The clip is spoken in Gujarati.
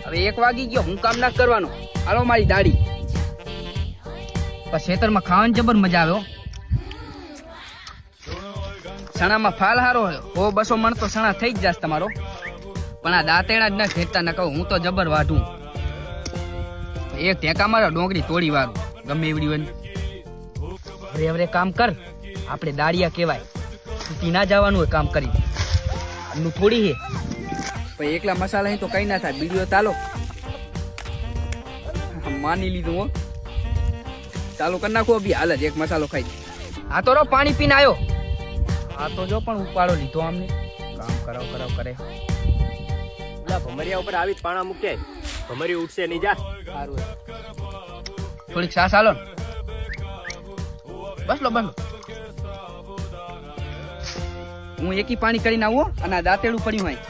હવે 1 વાગી ગયો, હું કામ ના કરવાનો. હાલો મારી દાડી. પણ ખેતરમાં ખાવાની જબર મજા આવે. સણામાં ફાલ હારો 100-200 મણ તો સણા થઈ જ જશે તમારો. પણ આ દાંતેડા જ ના ખેંચતા ન કહું, હું તો જબર વાઢું. એક ટેકા મારો ડોંગરી તોડી વાળું ગમે એવડી હોય. હવે કામ કર, આપણે દાડિયા કહેવાય. છૂટી ના જવાનું હોય કામ કરી. આનું થોડી હે ભાઈ, એકલા મસાલા હે તો કઈ ના થાય. બીડીઓ ચાલો માની લીધું હો. ચાલુ કરી નાખો બી હાલ જ એક મસાલો ખાઈ. આ તો રો પાણી પીને આવ્યો. આ તો જો પણ ઉપાડો લીધો અમને. કામ કરાવ કરે. ઓલા ભમરિયા ઉપર આવી જ પાણા મૂકે, ભમરી ઉઠશે નહીં. જા સારું, થોડીક સાસ આલો ને. બસ લો. હું એકી પાણી કરીને આવું અને આ દાંતેડું પડ્યું હોય.